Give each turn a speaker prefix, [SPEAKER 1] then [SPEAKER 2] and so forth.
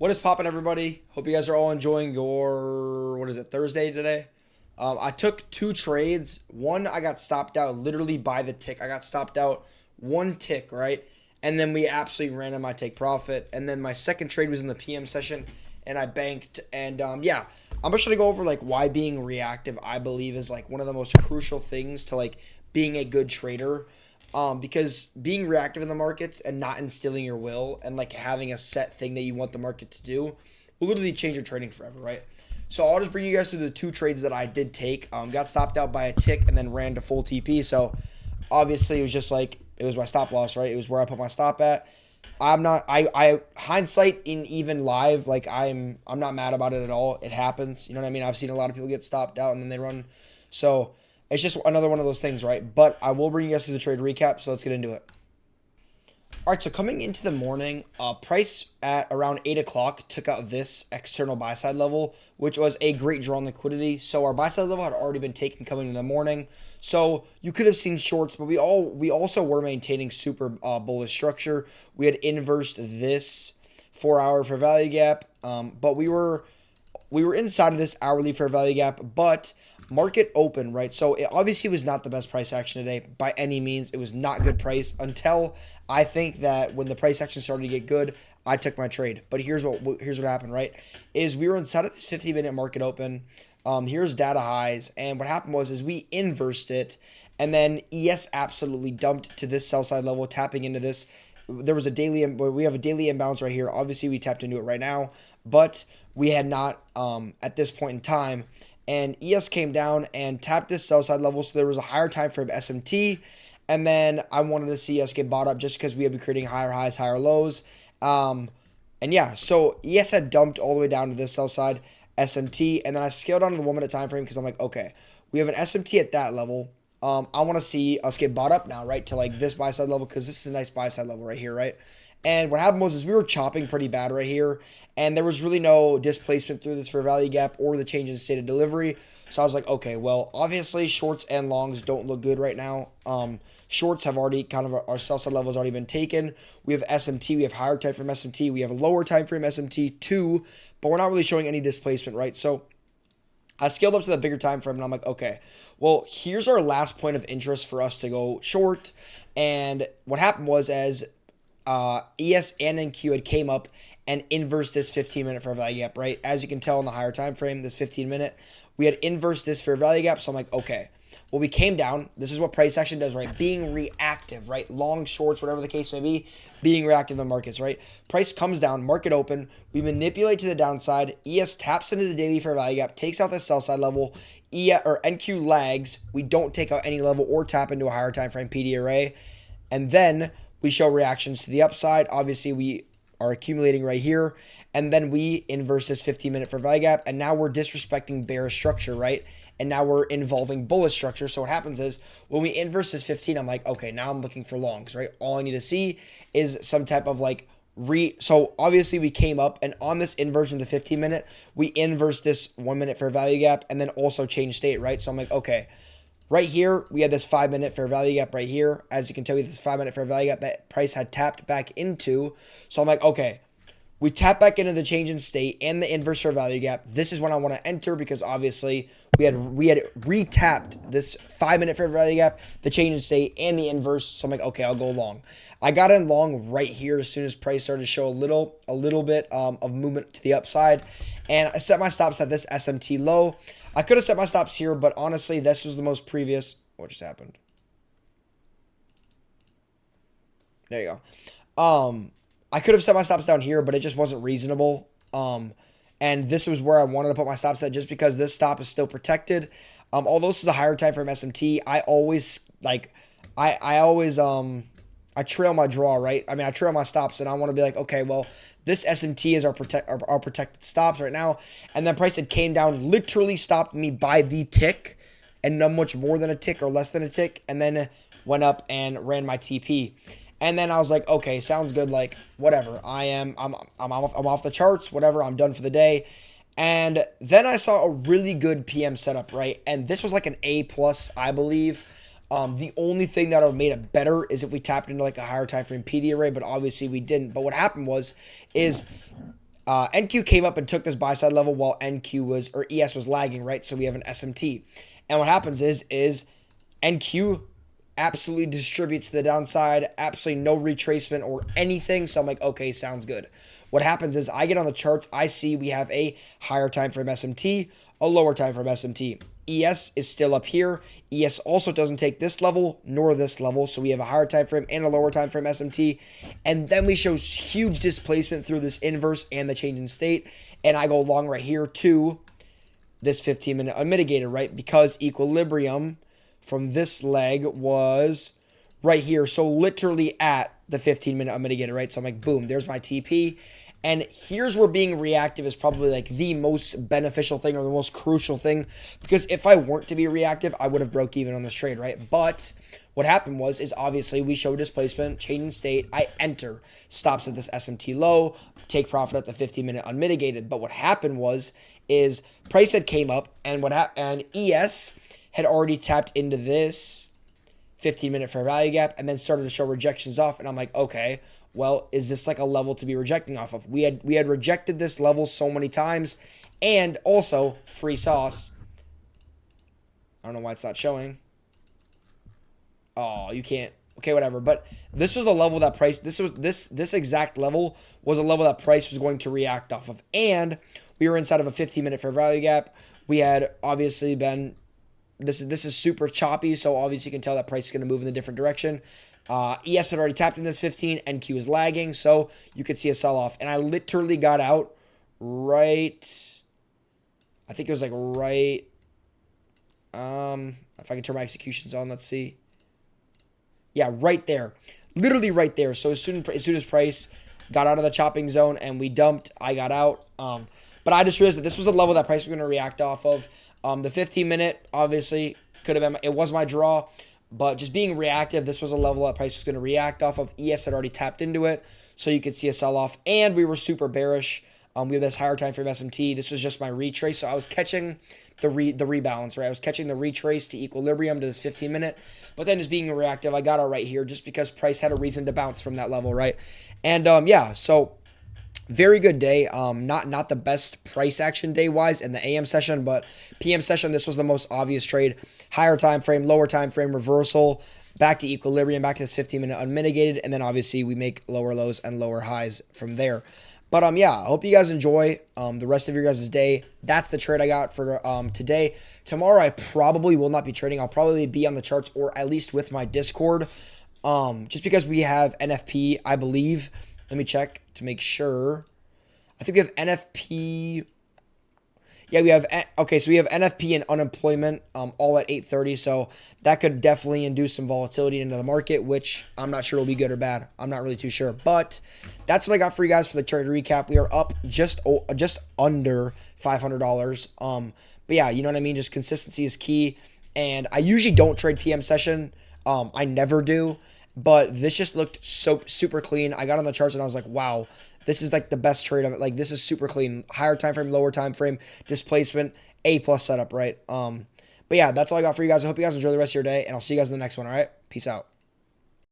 [SPEAKER 1] What is poppin', everybody? Hope you guys are all enjoying your, what is it, Thursday today? I took two trades. One, I got stopped out literally by the tick. I got stopped out one tick, right? And then we absolutely ran on my take profit. And then my second trade was in the PM session, and I banked. And yeah, I'm just gonna go over like why being reactive, I believe, is like one of the most crucial things to like being a good trader. Because being reactive in the markets and not instilling your will and like having a set thing that you want the market to do will literally change your trading forever, right? So I'll just bring you guys through the two trades that I did take. Got stopped out by a tick and then ran to full TP. So obviously it was just like it was my stop loss, right? It was where I put my stop at. I'm not I hindsight in even live, like I'm not mad about it at all. It happens. You know what I mean? I've seen a lot of people get stopped out and then they run. So it's just another one of those things, right? But I will bring you guys through the trade recap, so let's get into it. All right, so coming into the morning, price at around 8 o'clock took out this external buy side level, which was a great draw on liquidity. So our buy side level had already been taken coming in the morning. So you could have seen shorts, but we also were maintaining super bullish structure. We had inversed this 4 hour fair value gap, but we were inside of this hourly fair value gap, but market open, right? So it obviously was not the best price action today by any means. It was not good price until I think that when the price action started to get good, I took my trade. But here's what happened, right? Is we were inside of this 50-minute market open. Here's data highs, and what happened was we inversed it, and then ES absolutely dumped to this sell side level, tapping into this. There was we have a daily imbalance right here. Obviously, we tapped into it right now, but we had not at this point in time. And ES came down and tapped this sell side level, so there was a higher time frame SMT. And then I wanted to see ES get bought up just because we had been creating higher highs, higher lows. And yeah, so ES had dumped all the way down to this sell side SMT, and then I scaled down to the 1 minute time frame because I'm like, okay, we have an SMT at that level. I want to see us get bought up now, right, to like this buy side level because this is a nice buy side level right here, right? And what happened was we were chopping pretty bad right here, and there was really no displacement through this fair value gap or the change in state of delivery. So I was like, okay, well, obviously shorts and longs don't look good right now. Shorts have already kind of our sell side level has already been taken. We have SMT, we have higher time frame SMT, we have a lower time frame SMT too, but we're not really showing any displacement, right? So I scaled up to the bigger time frame, and I'm like, okay, well, here's our last point of interest for us to go short. And what happened was as ES and NQ had came up and inversed this 15-minute fair value gap, right? As you can tell in the higher time frame, this 15-minute, we had inversed this fair value gap. So I'm like, okay, well, we came down. This is what price action does, right? Being reactive, right? Long, shorts, whatever the case may be, being reactive in the markets, right? Price comes down, market open. We manipulate to the downside. ES taps into the daily fair value gap, takes out the sell side level. NQ lags. We don't take out any level or tap into a higher time frame PD array. And then we show reactions to the upside. Obviously, we are accumulating right here. And then we inverse this 15-minute fair value gap. And now we're disrespecting bearish structure, right? And now we're involving bullish structure. So what happens is when we inverse this 15, I'm like, okay, now I'm looking for longs, right? All I need to see is some type of like so obviously we came up, and on this inversion to 15-minute, we inverse this 1 minute fair value gap and then also change state, right? So I'm like, okay, right here, we had this 5 minute fair value gap right here. As you can tell, we have this 5 minute fair value gap that price had tapped back into. So I'm like, okay, we tap back into the change in state and the inverse fair value gap. This is when I want to enter because obviously we had retapped this 5 minute fair value gap, the change in state, and the inverse. So I'm like, okay, I'll go long. I got in long right here as soon as price started to show a little bit of movement to the upside, and I set my stops at this SMT low. I could have set my stops here, but honestly, this was the most previous. What just happened? There you go. I could have set my stops down here, but it just wasn't reasonable. And this was where I wanted to put my stops at just because this stop is still protected. Although this is a higher time frame SMT, I always I trail my draw, right? I mean, I trail my stops, and I want to be like, okay, well, this SMT is our protected stops right now. And then price that came down literally stopped me by the tick, and not much more than a tick or less than a tick, and then went up and ran my TP. And then I was like, okay, sounds good. Like, whatever. I'm off the charts. Whatever. I'm done for the day. And then I saw a really good PM setup, right? And this was like an A plus, I believe. The only thing that would have made it better is if we tapped into like a higher time frame PD array, but obviously we didn't. But what happened is NQ came up and took this buy side level while NQ was, or ES was lagging, right? So we have an SMT. And what happens is NQ absolutely distributes to the downside, absolutely no retracement or anything. So I'm like, okay, sounds good. What happens is I get on the charts, I see we have a higher time frame SMT, a lower time frame SMT. ES is still up here. ES also doesn't take this level nor this level, so we have a higher time frame and a lower time frame SMT. And then we show huge displacement through this inverse and the change in state, and I go long right here to this 15-minute unmitigated, right? Because equilibrium from this leg was right here, so literally at the 15-minute unmitigated, right? So I'm like, boom, there's my TP. And here's where being reactive is probably like the most beneficial thing or the most crucial thing, because if I weren't to be reactive, I would have broke even on this trade, right? But what happened is obviously we show displacement, change in state, I enter, stops at this SMT low, take profit at the 15-minute unmitigated. But what happened is price had came up, and and ES had already tapped into this 15-minute fair value gap and then started to show rejections off, and I'm like, okay, well, is this like a level to be rejecting off of? We had rejected this level so many times, and also free sauce. I don't know why it's not showing. Oh, you can't. Okay, whatever. But this was a level that price. This exact level was a level that price was going to react off of, and we were inside of a 15-minute fair value gap. We had obviously been. This is super choppy, so obviously you can tell that price is going to move in a different direction. ES had already tapped in this 15, NQ is lagging, so you could see a sell-off. And I literally got out right, I think it was like right, if I can turn my executions on, let's see. Yeah, right there. Literally right there. So as soon as price got out of the chopping zone and we dumped, I got out. But I just realized that this was a level that price was going to react off of. The 15-minute, obviously, could have been, it was my draw. But just being reactive, this was a level that price was going to react off of. ES had already tapped into it, so you could see a sell-off. And we were super bearish. We have this higher time frame SMT. This was just my retrace, so I was catching the rebalance, right? I was catching the retrace to equilibrium to this 15-minute. But then just being reactive, I got out right here just because price had a reason to bounce from that level, right? And, yeah, so very good day. Not the best price action day-wise in the AM session, but PM session, this was the most obvious trade. Higher time frame, lower time frame, reversal, back to equilibrium, back to this 15-minute unmitigated, and then obviously we make lower lows and lower highs from there. But yeah, I hope you guys enjoy the rest of your guys' day. That's the trade I got for today. Tomorrow I probably will not be trading. I'll probably be on the charts or at least with my Discord, just because we have NFP, I believe. Let me check to make sure. I think we have NFP. Yeah, we have, okay, so we have NFP and unemployment all at 8:30, so that could definitely induce some volatility into the market, which I'm not sure will be good or bad. I'm not really too sure, but that's what I got for you guys for the trade recap. We are up just under $500. But yeah, you know what I mean? Just consistency is key, and I usually don't trade PM session. I never do, but this just looked so super clean. I got on the charts and I was like, wow. This is like the best trade of it. Like, this is super clean. Higher time frame, lower time frame, displacement, A+ setup, right? But yeah, that's all I got for you guys. I hope you guys enjoy the rest of your day, and I'll see you guys in the next one, all right? Peace out.